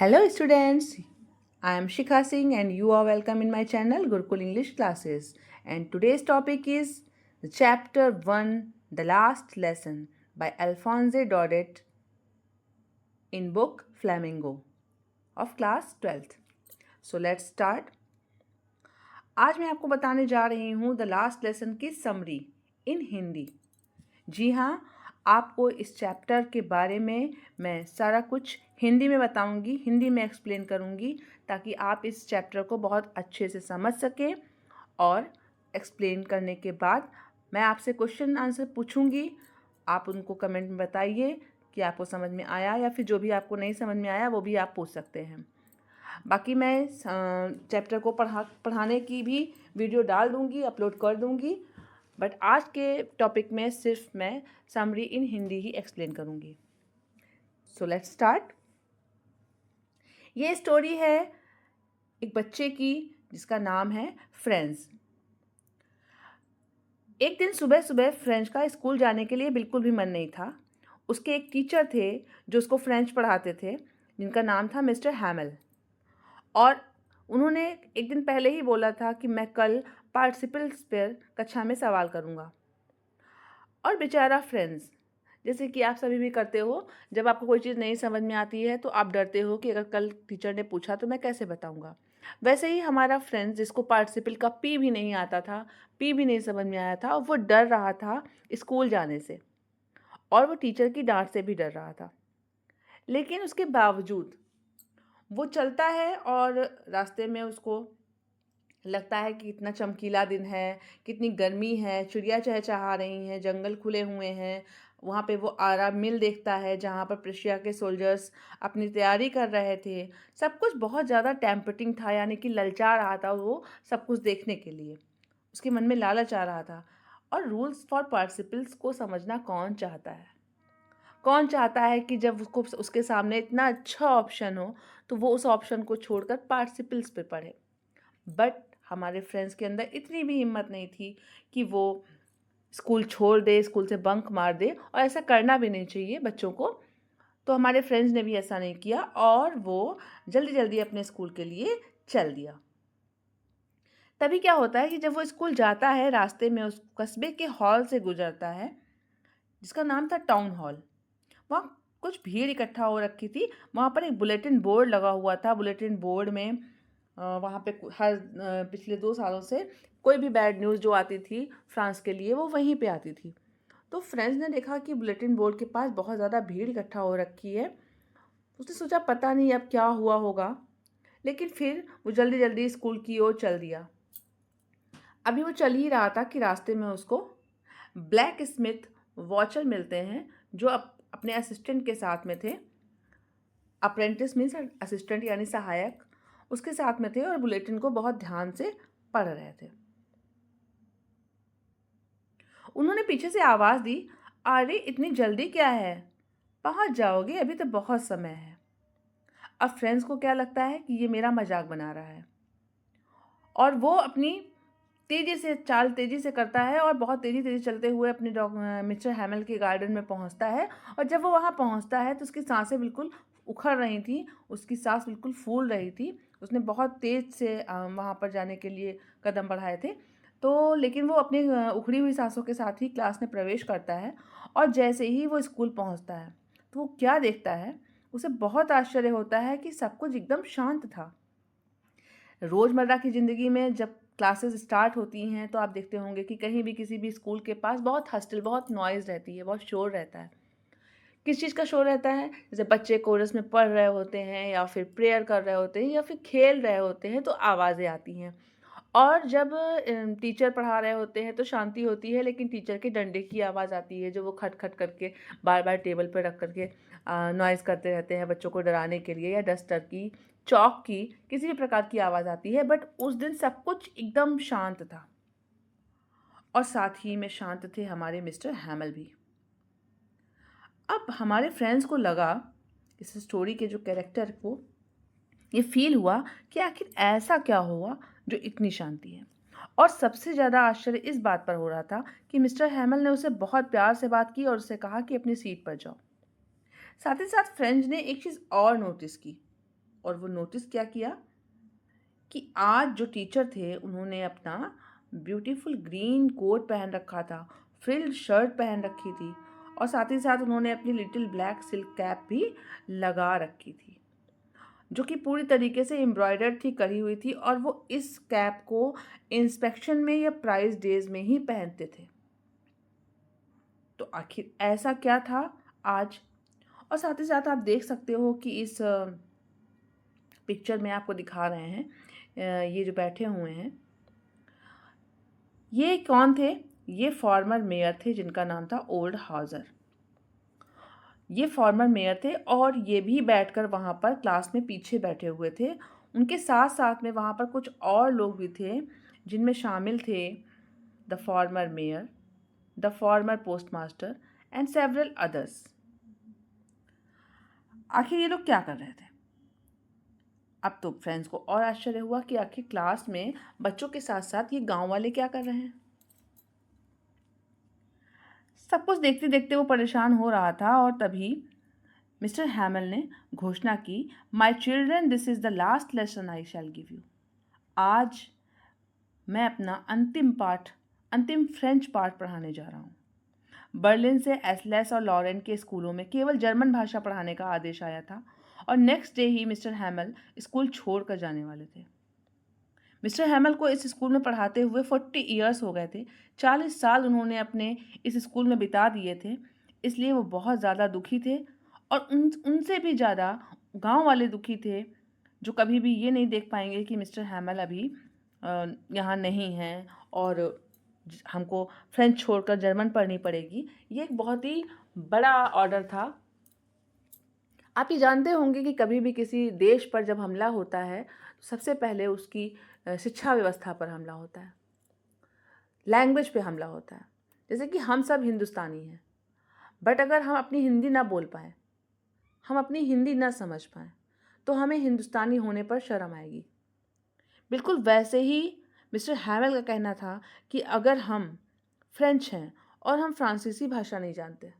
Hello students, I am Shikha Singh and you are welcome in my channel Gurukul English Classes. And today's topic is the chapter 1, The Last Lesson by Alphonse Daudet in book Flamingo of class 12th. So let's start. आज मैं आपको बताने जा रही हूँ the last lesson की summary in Hindi. जी हाँ, आपको इस चैप्टर के बारे में मैं सारा कुछ हिंदी में बताऊंगी, हिंदी में एक्सप्लेन करूंगी ताकि आप इस चैप्टर को बहुत अच्छे से समझ सकें। और एक्सप्लेन करने के बाद मैं आपसे क्वेश्चन आंसर पूछूंगी, आप उनको कमेंट में बताइए कि आपको समझ में आया या फिर जो भी आपको नहीं समझ में आया वो भी आप पूछ सकते हैं। बाकी मैं चैप्टर को पढ़ाने की भी वीडियो डाल दूंगी, अपलोड कर दूंगी, बट आज के टॉपिक में सिर्फ मैं समरी इन हिंदी ही एक्सप्लेन करूंगी। So let's start. ये स्टोरी है एक बच्चे की जिसका नाम है फ्रेंड्स। एक दिन सुबह सुबह फ्रेंच का स्कूल जाने के लिए बिल्कुल भी मन नहीं था। उसके एक टीचर थे जो उसको फ्रेंच पढ़ाते थे, जिनका नाम था मिस्टर हैमल। और उन्होंने एक दिन पहले ही बोला था कि मैं कल पार्टिसिपल्स पर कक्षा में सवाल करूँगा। और बेचारा फ्रेंड्स, जैसे कि आप सभी भी करते हो, जब आपको कोई चीज़ नहीं समझ में आती है तो आप डरते हो कि अगर कल टीचर ने पूछा तो मैं कैसे बताऊँगा। वैसे ही हमारा फ्रेंड्स, जिसको पार्टिसिपल का पी भी नहीं आता था, पी भी नहीं समझ में आया था, वो डर रहा था स्कूल जाने से, और वो टीचर की डांट से भी डर रहा था। लेकिन उसके बावजूद वो चलता है और रास्ते में उसको लगता है कि कितना चमकीला दिन है, कितनी गर्मी है, चिड़िया चहचहा रही हैं, जंगल खुले हुए हैं। वहाँ पे वो आरा मिल देखता है जहाँ पर प्रेशिया के सोल्जर्स अपनी तैयारी कर रहे थे। सब कुछ बहुत ज़्यादा टेम्पटिंग था, यानी कि ललचा रहा था वो सब कुछ देखने के लिए। उसके मन में लालच आ रहा था। और रूल्स फॉर पार्टिसिपल्स को समझना कौन चाहता है? कौन चाहता है कि जब उसको उसके सामने इतना अच्छा ऑप्शन हो तो वो उस ऑप्शन को छोड़कर पार्टिसिपल्स पे पढ़े। बट हमारे फ्रेंड्स के अंदर इतनी भी हिम्मत नहीं थी कि वो स्कूल छोड़ दे, स्कूल से बंक मार दे, और ऐसा करना भी नहीं चाहिए बच्चों को। तो हमारे फ्रेंड्स ने भी ऐसा नहीं किया और वो जल्दी जल्दी अपने स्कूल के लिए चल दिया। तभी क्या होता है कि जब वो स्कूल जाता है, रास्ते में उस कस्बे के हॉल से गुजरता है जिसका नाम था टाउन हॉल। वहाँ कुछ भीड़ इकट्ठा हो रखी थी। वहाँ पर एक बुलेटिन बोर्ड लगा हुआ था। बुलेटिन बोर्ड में वहाँ पे हर पिछले 2 सालों से कोई भी बैड न्यूज़ जो आती थी फ्रांस के लिए, वो वहीं पे आती थी। तो फ्रेंड्स ने देखा कि बुलेटिन बोर्ड के पास बहुत ज़्यादा भीड़ इकट्ठा हो रखी है। उसने सोचा पता नहीं अब क्या हुआ होगा, लेकिन फिर वो जल्दी जल्दी स्कूल की ओर चल दिया। अभी वो चल ही रहा था कि रास्ते में उसको ब्लैक स्मिथ वॉचर मिलते हैं, जो अपने असिस्टेंट के साथ में थे। अप्रेंटिस मीन्स असिस्टेंट यानी सहायक, उसके साथ में थे और बुलेटिन को बहुत ध्यान से पढ़ रहे थे। उन्होंने पीछे से आवाज़ दी, अरे इतनी जल्दी क्या है, पहुंच जाओगे, अभी तो बहुत समय है। अब फ्रेंड्स को क्या लगता है कि ये मेरा मजाक बना रहा है, और वो अपनी चाल तेज़ी से करता है और बहुत तेज़ी तेज़ी चलते हुए अपने मिस्टर हैमल के गार्डन में पहुंचता है। और जब वो वहाँ पहुंचता है तो उसकी सांसें बिल्कुल उखड़ रही थी, उसकी सांस बिल्कुल फूल रही थी। उसने बहुत तेज़ से वहाँ पर जाने के लिए कदम बढ़ाए थे। तो लेकिन वो अपनी उखड़ी हुई सांसों के साथ ही क्लास में प्रवेश करता है। और जैसे ही वो स्कूल पहुँचता है तो वो क्या देखता है, उसे बहुत आश्चर्य होता है कि सब कुछ एकदम शांत था। रोज़मर्रा की ज़िंदगी में जब क्लासेस स्टार्ट होती हैं तो आप देखते होंगे कि कहीं भी किसी भी स्कूल के पास बहुत हस्टल, बहुत नॉइज़ रहती है, बहुत शोर रहता है। किस चीज़ का शोर रहता है? जैसे बच्चे कोरस में पढ़ रहे होते हैं या फिर प्रेयर कर रहे होते हैं या फिर खेल रहे होते हैं तो आवाज़ें आती हैं। और जब टीचर पढ़ा रहे होते हैं तो शांति होती है, लेकिन टीचर के डंडे की आवाज़ आती है जो वो खट-खट करके बार-बार टेबल पर रख कर के नॉइज़ करते रहते हैं बच्चों को डराने के लिए, या डस्टर की, चॉक की, किसी भी प्रकार की आवाज़ आती है। बट उस दिन सब कुछ एकदम शांत था, और साथ ही में शांत थे हमारे मिस्टर हैमल भी। अब हमारे फ्रेंड्स को लगा, इस स्टोरी के जो कैरेक्टर को ये फील हुआ कि आखिर ऐसा क्या हुआ जो इतनी शांति है। और सबसे ज़्यादा आश्चर्य इस बात पर हो रहा था कि मिस्टर हैमल ने उसे बहुत प्यार से बात की और उसे कहा कि अपनी सीट पर जाओ। साथ ही साथ फ्रेंच ने एक चीज़ और नोटिस की और वो नोटिस क्या किया कि आज जो टीचर थे उन्होंने अपना ब्यूटीफुल ग्रीन कोट पहन रखा था, फ्रिल्ड शर्ट पहन रखी थी और साथ ही साथ उन्होंने अपनी लिटिल ब्लैक सिल्क कैप भी लगा रखी थी, जो कि पूरी तरीके से एम्ब्रॉयडर्ड थी, करी हुई थी। और वो इस कैप को इंस्पेक्शन में या प्राइज डेज में ही पहनते थे। तो आखिर ऐसा क्या था आज? और साथ ही साथ आप देख सकते हो कि इस पिक्चर में आपको दिखा रहे हैं, ये जो बैठे हुए हैं ये कौन थे? ये फॉर्मर मेयर थे जिनका नाम था ओल्ड हाउजर। ये फॉर्मर मेयर थे और ये भी बैठकर वहाँ पर क्लास में पीछे बैठे हुए थे। उनके साथ साथ में वहाँ पर कुछ और लोग भी थे जिनमें शामिल थे the former mayor, the former postmaster and several others. आखिर ये लोग क्या कर रहे थे? अब तो फ्रेंड्स को और आश्चर्य हुआ कि आखिर क्लास में बच्चों के साथ साथ ये गांव वाले क्या कर रहे हैं। सब कुछ देखते देखते वो परेशान हो रहा था और तभी मिस्टर हैमल ने घोषणा की, my children, this is the last lesson I shell give you. आज मैं अपना अंतिम फ्रेंच पार्ट पढ़ाने जा रहा हूँ। बर्लिन से एसलेस और लॉरेन के स्कूलों में केवल जर्मन भाषा पढ़ाने का आदेश आया था और नेक्स्ट डे ही मिस्टर हैमल स्कूल छोड़कर जाने वाले थे। मिस्टर हैमल को इस स्कूल में पढ़ाते हुए 40 ईयर्स हो गए थे। 40 साल उन्होंने अपने इस स्कूल में बिता दिए थे, इसलिए वो बहुत ज़्यादा दुखी थे। और उनसे भी ज़्यादा गांव वाले दुखी थे, जो कभी भी ये नहीं देख पाएंगे कि मिस्टर हैमल अभी यहाँ नहीं हैं और हमको फ्रेंच छोड़कर जर्मन पढ़नी पड़ेगी। ये एक बहुत ही बड़ा ऑर्डर था। आप ये जानते होंगे कि कभी भी किसी देश पर जब हमला होता है तो सबसे पहले उसकी शिक्षा व्यवस्था पर हमला होता है, लैंग्वेज पे हमला होता है। जैसे कि हम सब हिंदुस्तानी हैं, बट अगर हम अपनी हिंदी ना बोल पाएँ, हम अपनी हिंदी ना समझ पाएँ, तो हमें हिंदुस्तानी होने पर शर्म आएगी। बिल्कुल वैसे ही मिस्टर हैमल का कहना था कि अगर हम फ्रेंच हैं और हम फ्रांसीसी भाषा नहीं जानते,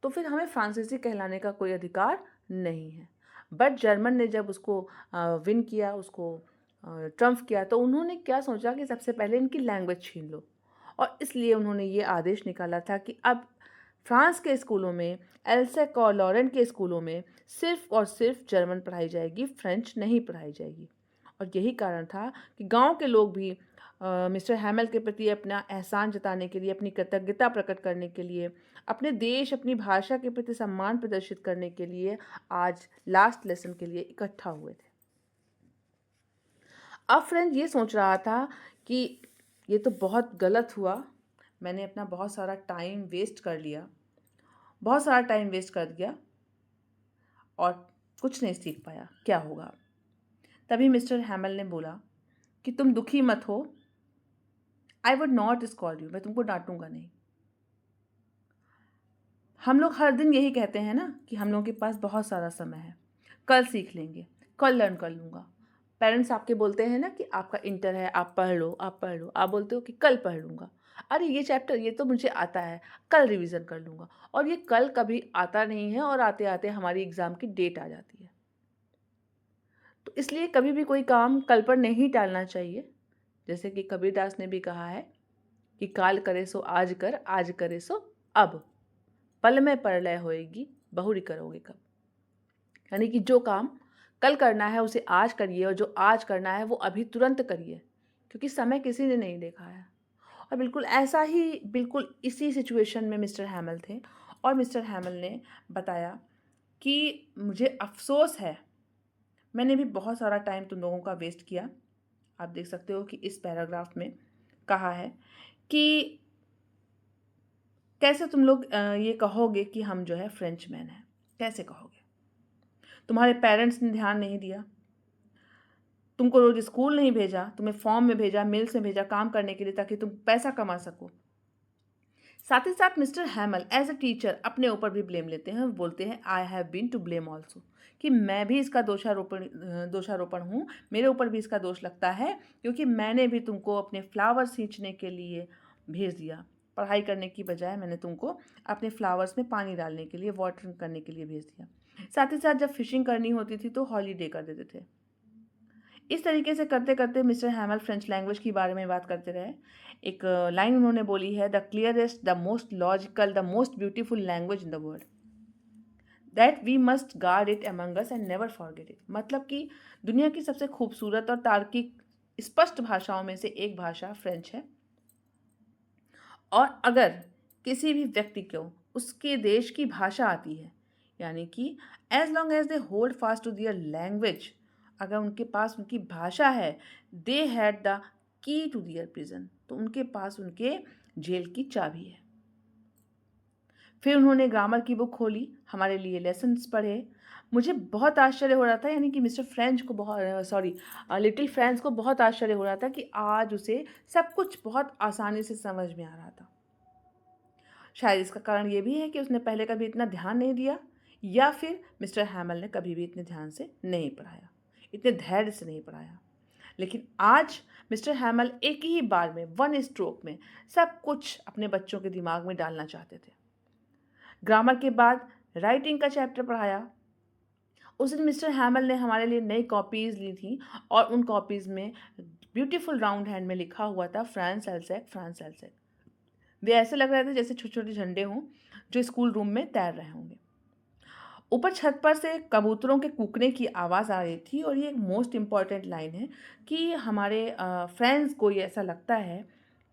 तो फिर हमें फ्रांसीसी कहलाने का कोई अधिकार नहीं है। बट जर्मन ने जब उसको विन किया, उसको ट्रम्फ किया, तो उन्होंने क्या सोचा कि सबसे पहले इनकी लैंग्वेज छीन लो। और इसलिए उन्होंने ये आदेश निकाला था कि अब फ्रांस के स्कूलों में, एल्सेक और लॉरेन के स्कूलों में सिर्फ और सिर्फ जर्मन पढ़ाई जाएगी, फ्रेंच नहीं पढ़ाई जाएगी। और यही कारण था कि गांव के लोग भी मिस्टर हैमल के प्रति अपना एहसान जताने के लिए, अपनी कृतज्ञता प्रकट करने के लिए, अपने देश, अपनी भाषा के प्रति सम्मान प्रदर्शित करने के लिए आज लास्ट लेसन के लिए इकट्ठा हुए थे। अब फ्रेंड ये सोच रहा था कि ये तो बहुत गलत हुआ, मैंने अपना बहुत सारा टाइम वेस्ट कर लिया, बहुत सारा टाइम वेस्ट कर दिया और कुछ नहीं सीख पाया, क्या होगा? तभी मिस्टर हैमल ने बोला कि तुम दुखी मत हो, I would not scold you, मैं तुमको डांटूंगा नहीं। हम लोग हर दिन यही कहते हैं ना कि हम लोगों के पास बहुत सारा समय है, कल सीख लेंगे, कल लर्न कर लूँगा। पेरेंट्स आपके बोलते हैं ना कि आपका इंटर है, आप पढ़ लो, आप पढ़ लो। आप बोलते हो कि कल पढ़ लूँगा, अरे ये चैप्टर ये तो मुझे आता है, कल रिवीजन कर लूँगा। और ये कल कभी आता नहीं है और आते आते हमारी एग्ज़ाम की डेट आ जाती है। तो इसलिए कभी भी कोई काम कल पर नहीं टालना चाहिए। जैसे कि कबीरदास ने भी कहा है कि काल करे सो आज कर, आज करे सो अब, पल में परलय होएगी, बहुरी करोगे कब। यानी कि जो काम कल करना है उसे आज करिए और जो आज करना है वो अभी तुरंत करिए, क्योंकि समय किसी ने नहीं देखा है। और बिल्कुल ऐसा ही, बिल्कुल इसी सिचुएशन में मिस्टर हैमल थे और मिस्टर हैमल ने बताया कि मुझे अफसोस है, मैंने भी बहुत सारा टाइम तुम लोगों का वेस्ट किया। आप देख सकते हो कि इस पैराग्राफ में कहा है कि कैसे तुम लोग ये कहोगे कि हम जो है फ्रेंच मैन हैं, कैसे कहोगे? तुम्हारे पेरेंट्स ने ध्यान नहीं दिया, तुमको रोज स्कूल नहीं भेजा, तुम्हें फॉर्म में भेजा, मिल्स में भेजा काम करने के लिए ताकि तुम पैसा कमा सको। साथ ही साथ mister Hamel as a teacher अपने ऊपर भी ब्लेम लेते हैं, बोलते हैं I have been to blame also, कि मैं भी इसका दोषारोपण हूँ, मेरे ऊपर भी इसका दोष लगता है, क्योंकि मैंने भी तुमको अपने फ्लावर सींचने के लिए भेज दिया। पढ़ाई करने की बजाय मैंने तुमको अपने फ्लावर्स में पानी डालने के लिए, वाटरिंग करने के लिए भेज दिया। साथ ही साथ जब फिशिंग करनी होती थी तो हॉलीडे कर देते थे। इस तरीके से करते करते मिस्टर हैमल फ्रेंच लैंग्वेज के बारे में बात करते रहे। एक लाइन उन्होंने बोली है, the clearest, the most logical, the most beautiful language in the world, that we must guard it among us and never forget it. मतलब कि दुनिया की सबसे खूबसूरत और तार्किक स्पष्ट भाषाओं में से एक भाषा फ्रेंच है, और अगर किसी भी व्यक्ति को उसके देश की भाषा आती है, यानी कि as long as they hold fast to their language, अगर उनके पास उनकी भाषा है, they had the key to their prison, तो उनके पास उनके जेल की चाबी है। फिर उन्होंने ग्रामर की बुक खोली, हमारे लिए लेसन्स पढ़े। मुझे बहुत आश्चर्य हो रहा था, यानी कि मिस्टर फ्रेंच को लिटिल फ्रेंच को बहुत आश्चर्य हो रहा था कि आज उसे सब कुछ बहुत आसानी से समझ में आ रहा था। शायद इसका कारण ये भी है कि उसने पहले कभी इतना ध्यान नहीं दिया, या फिर मिस्टर हैमल ने कभी भी इतने ध्यान से नहीं पढ़ाया, इतने धैर्य से नहीं पढ़ाया। लेकिन आज मिस्टर हैमल एक ही बार में, वन स्ट्रोक में सब कुछ अपने बच्चों के दिमाग में डालना चाहते थे। ग्रामर के बाद राइटिंग का चैप्टर पढ़ाया। उस दिन मिस्टर हैमल ने हमारे लिए नई कॉपीज़ ली थी, और उन कॉपीज़ में ब्यूटीफुल राउंड हैंड में लिखा हुआ था फ्रांस एल्सैक, फ्रांस एल्सैक। वे ऐसे लग रहे थे जैसे छोटे छोटे झंडे हों जो स्कूल रूम में तैर रहे होंगे। ऊपर छत पर से कबूतरों के कूकने की आवाज़ आ रही थी, और ये एक मोस्ट इम्पॉर्टेंट लाइन है कि हमारे फ्रेंड्स को ये ऐसा लगता है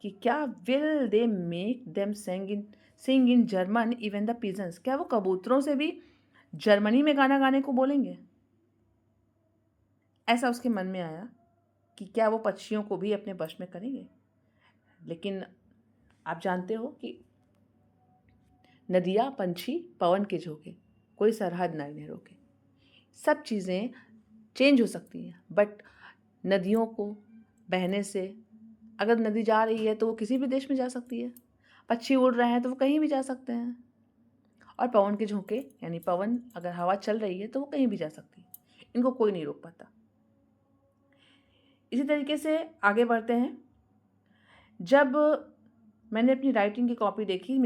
कि क्या will they make them sing in German even the pigeons, क्या वो कबूतरों से भी जर्मनी में गाना गाने को बोलेंगे। ऐसा उसके मन में आया कि क्या वो पक्षियों को भी अपने वश में करेंगे। लेकिन आप जानते हो कि नदियाँ, पंछी, पवन के झोंके, कोई सरहद ना इन्हें रोके। सब चीज़ें चेंज हो सकती हैं, बट नदियों को बहने से, अगर नदी जा रही है तो वो किसी भी देश में जा सकती है, पक्षी उड़ रहे हैं तो वो कहीं भी जा सकते हैं, और पवन के झोंके यानी पवन, अगर हवा चल रही है तो वो कहीं भी जा सकती है, इनको कोई नहीं रोक पाता। इसी तरीके से आगे बढ़ते हैं। जब मैंने अपनी राइटिंग की कॉपी देखी,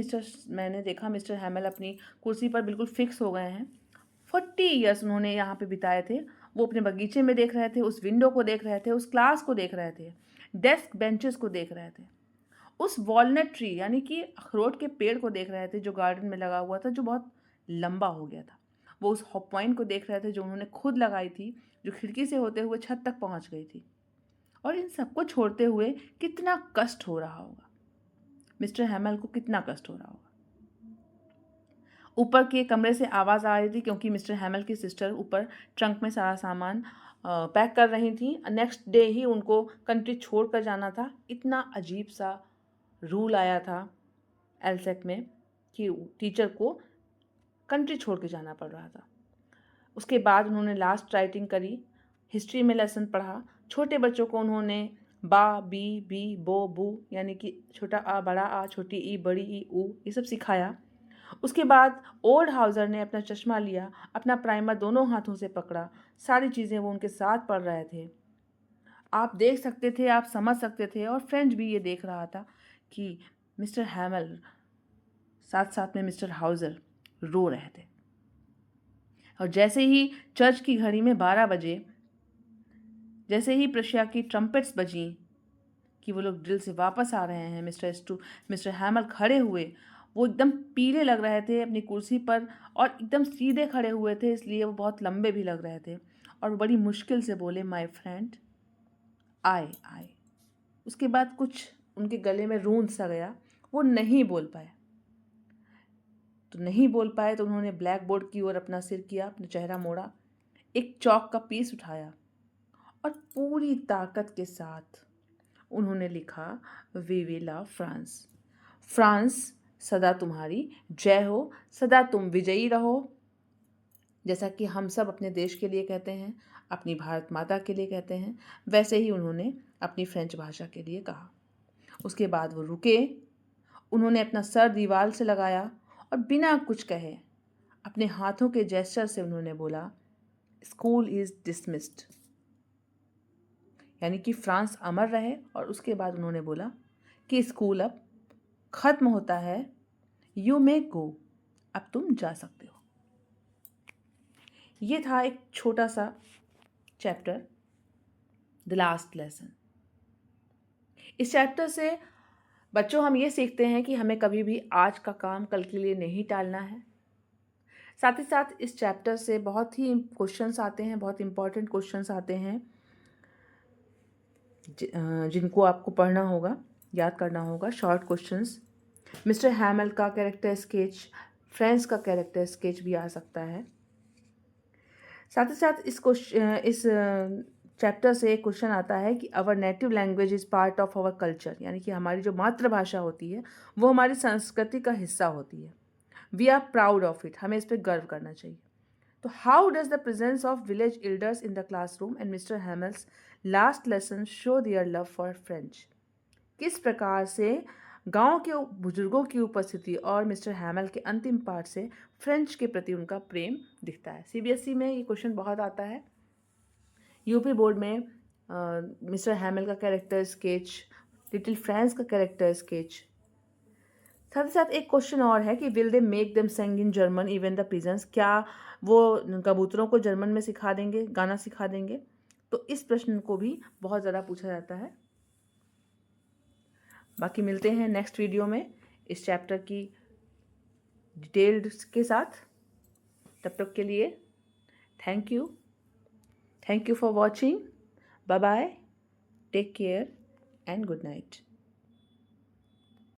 मैंने देखा मिस्टर हैमल अपनी कुर्सी पर बिल्कुल फिक्स हो गए हैं। 40 ईयर्स उन्होंने यहाँ पे बिताए थे। वो अपने बगीचे में देख रहे थे, उस विंडो को देख रहे थे, उस क्लास को देख रहे थे, डेस्क बेंचेस को देख रहे थे, उस वॉलनट ट्री यानी कि अखरोट के पेड़ को देख रहे थे जो गार्डन में लगा हुआ था, जो बहुत लंबा हो गया था। वो उस हॉप पॉइंट को देख रहे थे जो उन्होंने खुद लगाई थी, जो खिड़की से होते हुए छत तक पहुँच गई थी। और इन सबको छोड़ते हुए कितना कष्ट हो रहा होगा, मिस्टर हैमल को कितना कष्ट हो रहा होगा। ऊपर के कमरे से आवाज़ आ रही थी क्योंकि मिस्टर हैमल की सिस्टर ऊपर ट्रंक में सारा सामान पैक कर रही थी। नेक्स्ट डे ही उनको कंट्री छोड़ कर जाना था। इतना अजीब सा रूल आया था एलसेक में कि टीचर को कंट्री छोड़ के जाना पड़ रहा था। उसके बाद उन्होंने लास्ट राइटिंग करी, हिस्ट्री में लेसन पढ़ा। छोटे बच्चों को उन्होंने बा, बी, बी, बो, बू यानी कि छोटा आ, बड़ा आ, छोटी ई, बड़ी ई, ऊ, ये सब सिखाया। उसके बाद ओल्ड हाउज़र ने अपना चश्मा लिया, अपना प्राइमर दोनों हाथों से पकड़ा, सारी चीज़ें वो उनके साथ पढ़ रहे थे। आप देख सकते थे, आप समझ सकते थे, और फ्रेंच भी ये देख रहा था कि मिस्टर हैमल साथ साथ में मिस्टर हाउज़र रो रहे थे। और जैसे ही चर्च की घड़ी में 12 बजे, जैसे ही प्रशिया की ट्रम्पेट्स बजी कि वो लोग ड्रिल से वापस आ रहे हैं, मिस्टर हैमल खड़े हुए। वो एकदम पीले लग रहे थे अपनी कुर्सी पर, और एकदम सीधे खड़े हुए थे, इसलिए वो बहुत लंबे भी लग रहे थे। और बड़ी मुश्किल से बोले, माय फ्रेंड, आए आए। उसके बाद कुछ उनके गले में रूंध सा गया, वो नहीं बोल पाए। तो उन्होंने ब्लैक बोर्ड की ओर अपना सिर किया, अपना चेहरा मोड़ा, एक चौक का पीस उठाया, और पूरी ताकत के साथ उन्होंने लिखा, we will love France, France सदा तुम्हारी जय हो, सदा तुम विजयी रहो। जैसा कि हम सब अपने देश के लिए कहते हैं, अपनी भारत माता के लिए कहते हैं, वैसे ही उन्होंने अपनी फ्रेंच भाषा के लिए कहा। उसके बाद वो रुके, उन्होंने अपना सर दीवार से लगाया, और बिना कुछ कहे अपने हाथों के जेस्चर से उन्होंने बोला, स्कूल इज़ डिसमिस्ड, यानी कि फ्रांस अमर रहे। और उसके बाद उन्होंने बोला कि स्कूल अब ख़त्म होता है, यू मे गो, अब तुम जा सकते हो। ये था एक छोटा सा चैप्टर, द लास्ट लेसन। इस चैप्टर से बच्चों हम ये सीखते हैं कि हमें कभी भी आज का काम कल के लिए नहीं टालना है। साथ ही साथ इस चैप्टर से बहुत ही क्वेश्चंस आते हैं, बहुत इंपॉर्टेंट क्वेश्चंस आते हैं जिनको आपको पढ़ना होगा, याद करना होगा। शॉर्ट क्वेश्चंस, मिस्टर हैमल का कैरेक्टर स्केच, फ्रेंड्स का कैरेक्टर स्केच भी आ सकता है। साथ ही साथ इस चैप्टर से एक क्वेश्चन आता है कि our native language is part of our culture, यानी कि हमारी जो मातृभाषा होती है वो हमारी संस्कृति का हिस्सा होती है। We are proud of it, हमें इस पर गर्व करना चाहिए। तो how does the presence of village elders in the classroom and mister Hamel's last lesson show their love for French? किस प्रकार से गांव के बुजुर्गों की उपस्थिति और मिस्टर हैमल के अंतिम पाठ से फ्रेंच के प्रति उनका प्रेम दिखता है। सीबीएसई में ये क्वेश्चन बहुत आता है। यूपी बोर्ड में मिस्टर हैमल का कैरेक्टर स्केच, लिटिल फ्रांस का कैरेक्टर स्केच। साथ ही साथ एक क्वेश्चन और है कि will they make them sing in German even the pigeons? क्या वो कबूतरों को जर्मन में सिखा देंगे, गाना सिखा देंगे? तो इस प्रश्न को भी बहुत ज़्यादा पूछा जाता है। बाकी मिलते हैं नेक्स्ट वीडियो में इस चैप्टर की डिटेल्स के साथ। तब तक के लिए thank you for watching. Bye bye, take care and good night.